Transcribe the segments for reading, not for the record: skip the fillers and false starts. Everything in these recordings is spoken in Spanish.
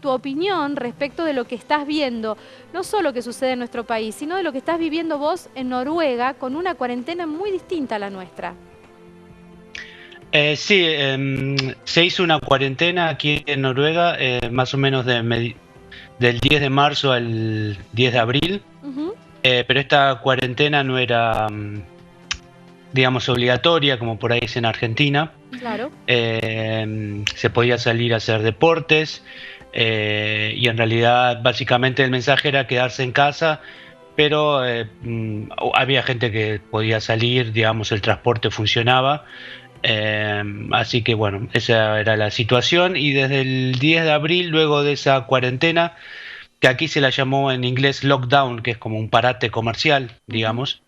tu opinión respecto de lo que estás viendo, no solo que sucede en nuestro país, sino de lo que estás viviendo vos en Noruega con una cuarentena muy distinta a la nuestra. Sí, se hizo una cuarentena aquí en Noruega, más o menos del 10 de marzo al 10 de abril, Ujú, pero esta cuarentena no era, digamos, obligatoria como por ahí es en Argentina. claro. Se podía salir a hacer deportes y en realidad básicamente el mensaje era quedarse en casa, pero había gente que podía salir, digamos, el transporte funcionaba. Así que bueno, esa era la situación y desde el 10 de abril, luego de esa cuarentena, que aquí se la llamó en inglés lockdown, que es como un parate comercial, Ujú. digamos,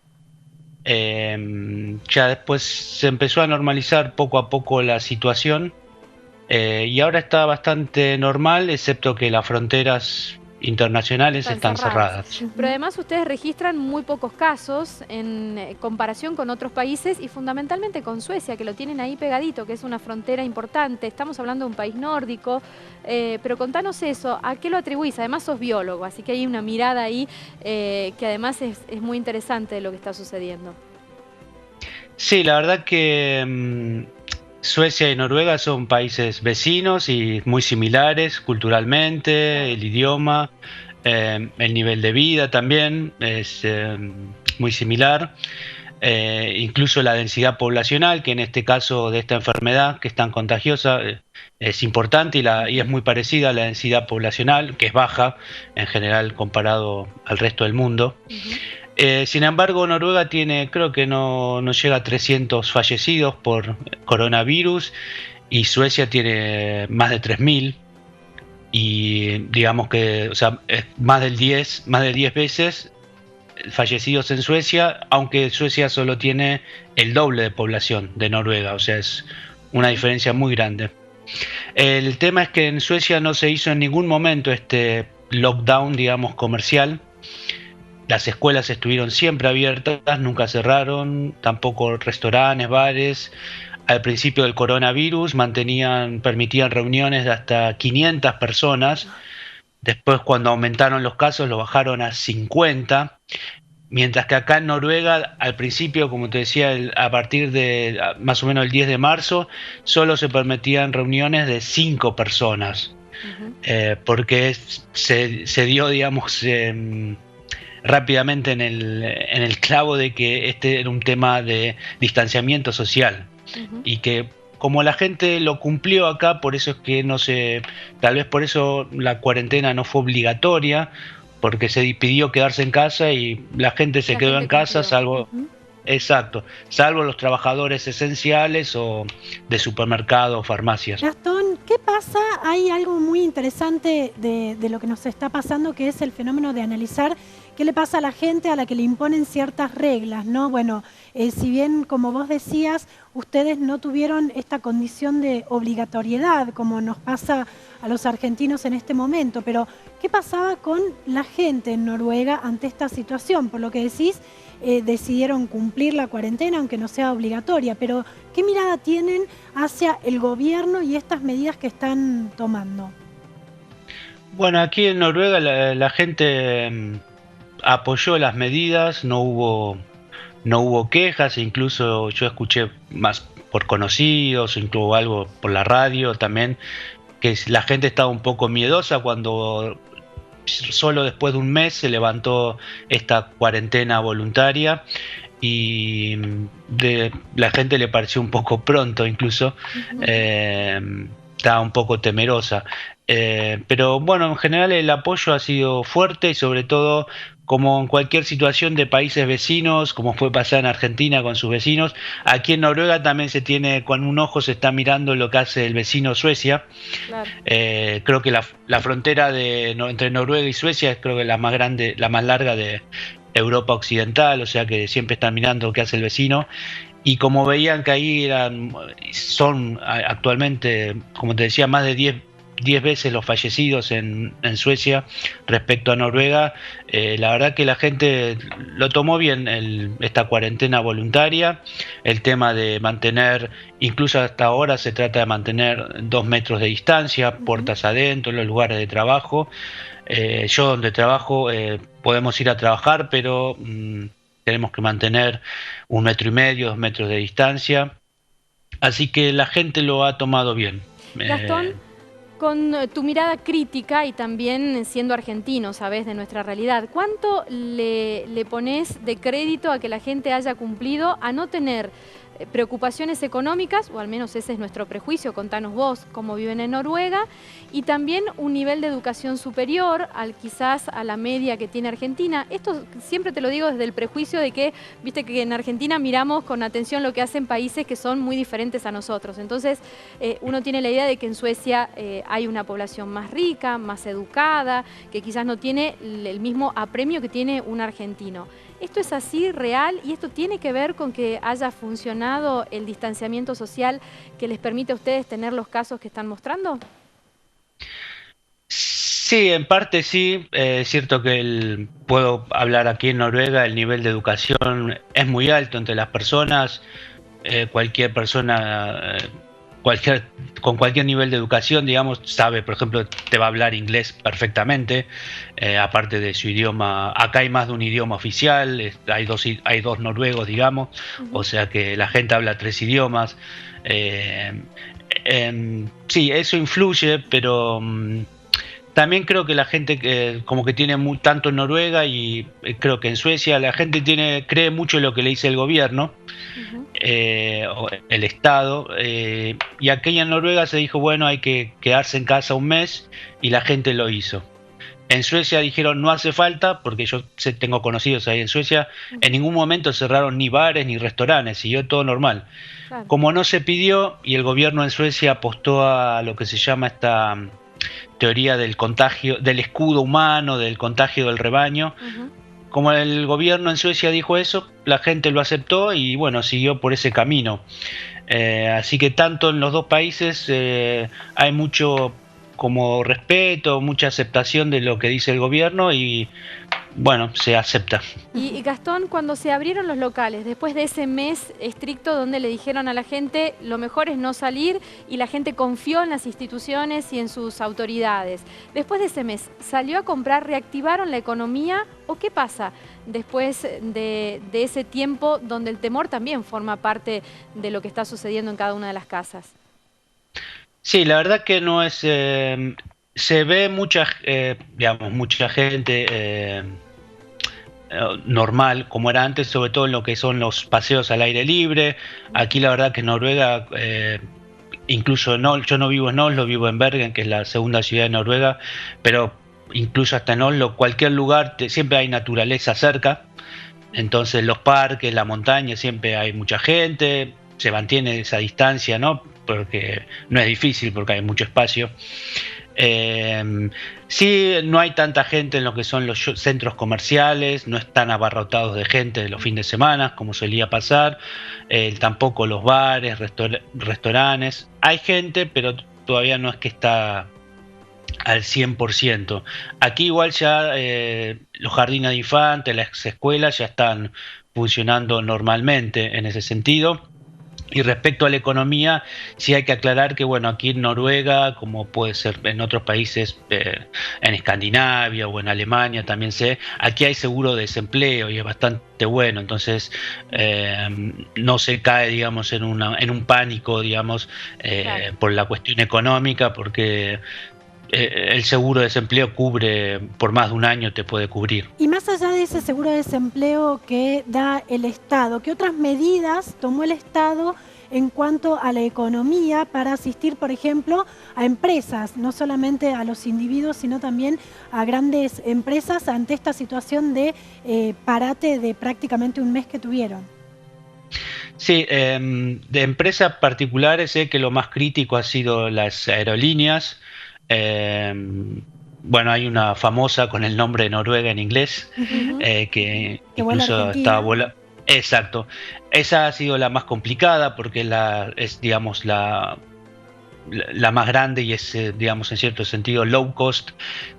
ya después se empezó a normalizar poco a poco la situación y ahora está bastante normal, excepto que las fronteras internacionales Están están cerradas. cerradas. Pero además ustedes registran muy pocos casos en comparación con otros países y fundamentalmente con Suecia, que lo tienen ahí pegadito, que es una frontera importante. Estamos hablando de un país nórdico, pero contanos eso, ¿a qué lo atribuís? Además sos biólogo, así que hay una mirada ahí que además es muy interesante de lo que está sucediendo. Sí, la verdad que Suecia y Noruega son países vecinos y muy similares culturalmente, Claro. el idioma, el nivel de vida también es muy similar. Incluso la densidad poblacional, que en este caso de esta enfermedad que es tan contagiosa, es importante y es Ujú. muy parecida a la densidad poblacional, que es baja en general comparado al resto del mundo. Ujú. Sin embargo, Noruega tiene, creo que no llega a 300 fallecidos por coronavirus y Suecia tiene más de 3.000 y digamos que, o sea, es más de 10 veces fallecidos en Suecia, aunque Suecia solo tiene el doble de población de Noruega, o sea, es una Ujú. diferencia muy grande. El tema es que en Suecia no se hizo en ningún momento este lockdown, digamos, comercial. Las escuelas estuvieron siempre abiertas, nunca cerraron, tampoco restaurantes, bares. Al principio del coronavirus permitían reuniones de hasta 500 personas. Después, cuando aumentaron los casos, lo bajaron a 50. Mientras que acá en Noruega, al principio, como te decía, a partir de más o menos el 10 de marzo, solo se permitían reuniones de 5 personas, Ujú. porque se dio, digamos, rápidamente en el clavo de que este era un tema de distanciamiento social Ujú. y que como la gente lo cumplió acá, por eso es que no se, tal vez por eso la cuarentena no fue obligatoria, porque se pidió quedarse en casa y la gente se La quedó gente en casa, cumplió. salvo, Ujú. exacto, salvo los trabajadores esenciales o de supermercados o farmacias. Gastón, ¿qué pasa? Hay algo muy interesante de lo que nos está pasando, que es el fenómeno de analizar qué le pasa a la gente a la que le imponen ciertas reglas, ¿no? Bueno, si bien, como vos decías, ustedes no tuvieron esta condición de obligatoriedad, como nos pasa a los argentinos en este momento, pero ¿qué pasaba con la gente en Noruega ante esta situación? Por lo que decís, decidieron cumplir la cuarentena, aunque no sea obligatoria, pero ¿qué mirada tienen hacia el gobierno y estas medidas que están tomando? Bueno, aquí en Noruega la gente apoyó las medidas, no hubo quejas, incluso yo escuché más por conocidos, incluso algo por la radio también, que la gente estaba un poco miedosa cuando solo después de un mes se levantó esta cuarentena voluntaria y la gente le pareció un poco pronto incluso, Ujú. eh, estaba un poco temerosa. Pero bueno, en general el apoyo ha sido fuerte y sobre todo como en cualquier situación de países vecinos, como fue pasar en Argentina con sus vecinos, aquí en Noruega también se tiene, con un ojo se está mirando lo que hace el vecino Suecia. Claro. Creo que la frontera entre Noruega y Suecia es creo que la más grande, la más larga de Europa Occidental, o sea que siempre están mirando qué hace el vecino. Y como veían que ahí son actualmente, como te decía, más de 10 veces los fallecidos en Suecia respecto a Noruega. La verdad que la gente lo tomó bien, esta cuarentena voluntaria, el tema de mantener, incluso hasta ahora se trata de mantener 2 metros de distancia, puertas adentro, en los lugares de trabajo. Yo donde trabajo podemos ir a trabajar, pero tenemos que mantener 1,5 metros, 2 metros de distancia. Así que la gente lo ha tomado bien. Gastón, con tu mirada crítica y también siendo argentino, sabes, de nuestra realidad, ¿cuánto le pones de crédito a que la gente haya cumplido a no tener preocupaciones económicas, o al menos ese es nuestro prejuicio, contanos vos cómo viven en Noruega, y también un nivel de educación superior quizás a la media que tiene Argentina? Esto siempre te lo digo desde el prejuicio de que, viste que en Argentina miramos con atención lo que hacen países que son muy diferentes a nosotros. Entonces uno tiene la idea de que en Suecia hay una población más rica, más educada, que quizás no tiene el mismo apremio que tiene un argentino. ¿Esto es así, real? ¿Y esto tiene que ver con que haya funcionado el distanciamiento social que les permite a ustedes tener los casos que están mostrando? Sí, en parte sí. Es cierto que puedo hablar aquí en Noruega, el nivel de educación es muy alto entre las personas. Cualquier persona... con cualquier nivel de educación, digamos, sabe, por ejemplo, te va a hablar inglés perfectamente, aparte de su idioma. Acá hay más de un idioma oficial, hay dos noruegos, digamos, o sea que la gente habla 3 idiomas. Sí, eso influye, pero también creo que la gente como que tiene tanto en Noruega y creo que en Suecia la gente cree mucho en lo que le dice el gobierno, o el Estado, y aquí en Noruega se dijo, bueno, hay que quedarse en casa un mes, y la gente lo hizo. En Suecia dijeron, no hace falta, porque yo tengo conocidos ahí en Suecia, en ningún momento cerraron ni bares ni restaurantes, siguió todo normal. Claro. Como no se pidió, y el gobierno en Suecia apostó a lo que se llama esta teoría del contagio, del escudo humano, del contagio del rebaño. Como el gobierno en Suecia dijo eso, la gente lo aceptó y bueno, siguió por ese camino. Así que tanto en los dos países hay mucho como respeto, mucha aceptación de lo que dice el gobierno y bueno, se acepta. Y Gastón, cuando se abrieron los locales, después de ese mes estricto donde le dijeron a la gente lo mejor es no salir y la gente confió en las instituciones y en sus autoridades, después de ese mes, ¿salió a comprar, reactivaron la economía o qué pasa después de ese tiempo donde el temor también forma parte de lo que está sucediendo en cada una de las casas? Sí, la verdad que no es... se ve mucha gente normal, como era antes, sobre todo en lo que son los paseos al aire libre. Aquí la verdad que en Noruega, incluso yo no vivo en Oslo, vivo en Bergen, que es la segunda ciudad de Noruega, pero incluso hasta en Oslo, cualquier lugar, siempre hay naturaleza cerca. Entonces los parques, la montaña, siempre hay mucha gente, se mantiene esa distancia, ¿no? Porque no es difícil, porque hay mucho espacio. Sí, no hay tanta gente en lo que son los centros comerciales, no están abarrotados de gente de los fines de semana, como solía pasar. Tampoco los bares, restaurantes. Hay gente, pero todavía no es que está al 100%. Aquí igual ya los jardines de infantes, las escuelas ya están funcionando normalmente en ese sentido. Y respecto a la economía, sí hay que aclarar que, bueno, aquí en Noruega, como puede ser en otros países, en Escandinavia o en Alemania también aquí hay seguro de desempleo y es bastante bueno, entonces no se cae, digamos, en un pánico, digamos, claro, por la cuestión económica, porque el seguro de desempleo cubre por más de un año, te puede cubrir. Y más allá de ese seguro de desempleo que da el Estado, ¿qué otras medidas tomó el Estado en cuanto a la economía para asistir, por ejemplo, a empresas, no solamente a los individuos, sino también a grandes empresas ante esta situación de parate de prácticamente un mes que tuvieron? Sí, de empresas particulares sé que lo más crítico ha sido las aerolíneas. Bueno, hay una famosa con el nombre de Noruega en inglés, que incluso estaba volando. Exacto. Esa ha sido la más complicada porque es, digamos, la la más grande y es, digamos, en cierto sentido, low cost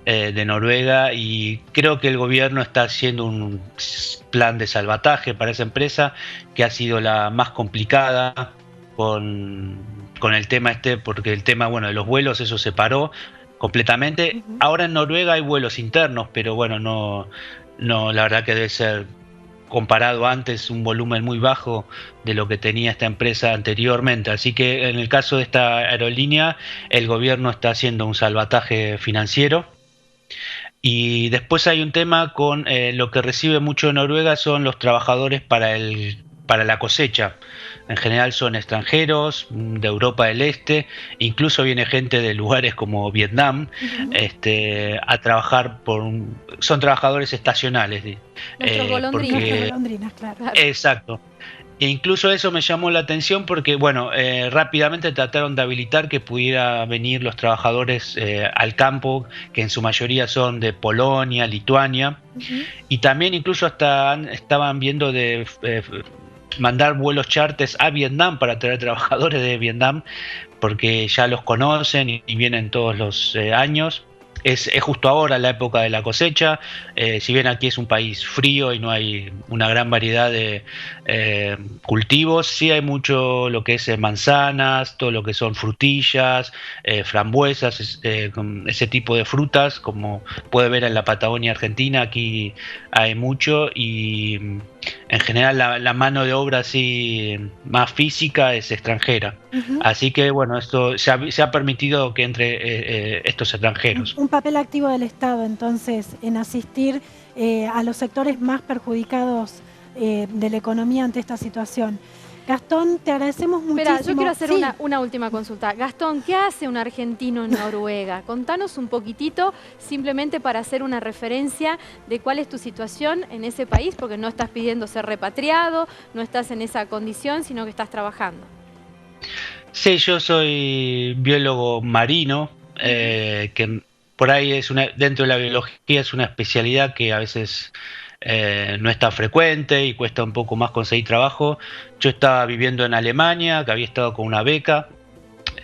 de Noruega, y creo que el gobierno está haciendo un plan de salvataje para esa empresa, que ha sido la más complicada con el tema porque el tema, bueno, de los vuelos, eso se paró completamente. Ujú. Ahora en Noruega hay vuelos internos, pero bueno, no, la verdad que debe ser, comparado antes, un volumen muy bajo de lo que tenía esta empresa anteriormente. Así que en el caso de esta aerolínea, el gobierno está haciendo un salvataje financiero. Y después hay un tema con lo que recibe mucho de Noruega son los trabajadores para la cosecha. En general son extranjeros de Europa del Este, incluso viene gente de lugares como Vietnam, Ujú. a trabajar son trabajadores estacionales, Nuestros Nuestras golondrinas. porque golondrinas, claro. Claro. exacto. E incluso eso me llamó la atención porque, bueno, rápidamente trataron de habilitar que pudiera venir los trabajadores al campo, que en su mayoría son de Polonia, Lituania, Ujú. y también incluso hasta estaban viendo de mandar vuelos charters a Vietnam para traer trabajadores de Vietnam, porque ya los conocen y vienen todos los años. Es justo ahora la época de la cosecha, si bien aquí es un país frío y no hay una gran variedad de cultivos, sí hay mucho lo que es manzanas, todo lo que son frutillas, frambuesas, ese tipo de frutas, como puede ver en la Patagonia Argentina, aquí hay mucho, y en general la mano de obra así más física es extranjera. Ujú. Así que bueno, esto se ha permitido que entre estos extranjeros. Un papel activo del Estado, entonces, en asistir a los sectores más perjudicados de la economía ante esta situación. Gastón, te agradecemos Espera, yo quiero muchísimo. hacer Sí. una última consulta. Gastón, ¿qué hace un argentino en Noruega? Contanos un poquitito, simplemente para hacer una referencia de cuál es tu situación en ese país, porque no estás pidiendo ser repatriado, no estás en esa condición, sino que estás trabajando. Sí, yo soy biólogo marino, Ujú. que por ahí dentro de la biología es una especialidad que a veces no es tan frecuente y cuesta un poco más conseguir trabajo. Yo estaba viviendo en Alemania, que había estado con una beca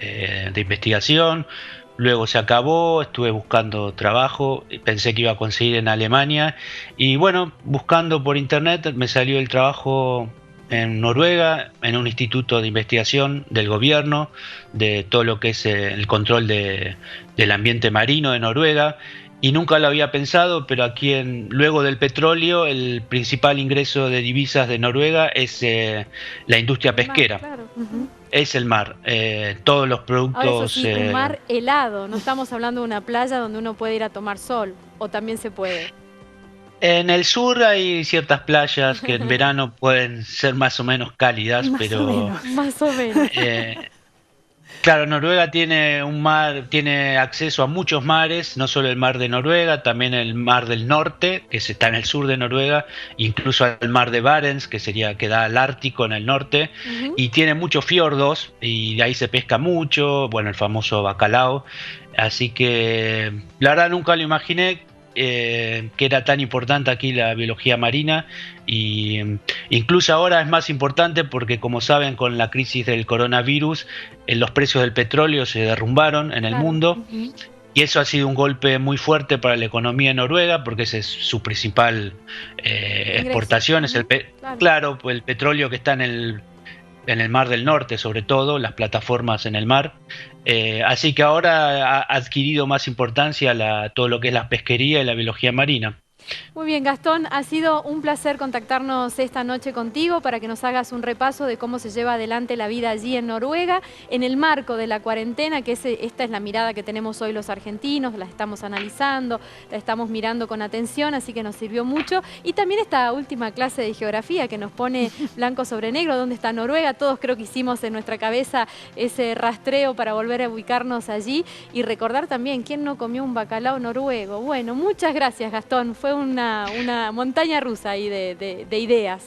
de investigación, luego se acabó, estuve buscando trabajo, pensé que iba a conseguir en Alemania, y bueno, buscando por internet me salió el trabajo en Noruega, en un instituto de investigación del gobierno, de todo lo que es el control del ambiente marino de Noruega, y nunca lo había pensado, pero aquí luego del petróleo, el principal ingreso de divisas de Noruega es la industria El mar, pesquera. claro. Ujú. Ujú. Es el mar. Todos los Ahora, eso productos. sí, un mar helado. No estamos hablando de una playa donde uno puede ir a tomar sol, o también se puede. En el sur hay ciertas playas que en verano pueden ser más o menos cálidas, Más o pero menos. Más o menos. eh, claro, Noruega tiene un mar, tiene acceso a muchos mares, no solo el mar de Noruega, también el mar del norte, que está en el sur de Noruega, incluso al mar de Barents, que da al Ártico en el norte, Ujú. y tiene muchos fiordos, y de ahí se pesca mucho, bueno, el famoso bacalao. Así que la verdad nunca lo imaginé, que era tan importante aquí la biología marina, y incluso ahora es más importante porque, como saben, con la crisis del coronavirus, los precios del petróleo se derrumbaron en el Claro. mundo, Ujú. y eso ha sido un golpe muy fuerte para la economía de Noruega, porque ese es su principal Ingreso. exportación, Ujú. Claro. claro, pues el petróleo que está en el Mar del Norte, sobre todo, las plataformas en el mar. Así que ahora ha adquirido más importancia todo lo que es la pesquería y la biología marina. Muy bien, Gastón, ha sido un placer contactarnos esta noche contigo para que nos hagas un repaso de cómo se lleva adelante la vida allí en Noruega, en el marco de la cuarentena, que esta es la mirada que tenemos hoy los argentinos, la estamos analizando, la estamos mirando con atención, así que nos sirvió mucho. Y también esta última clase de geografía que nos pone blanco sobre negro, dónde está Noruega. Todos creo que hicimos en nuestra cabeza ese rastreo para volver a ubicarnos allí y recordar también quién no comió un bacalao noruego. Bueno, muchas gracias, Gastón. Fue una montaña rusa ahí de ideas.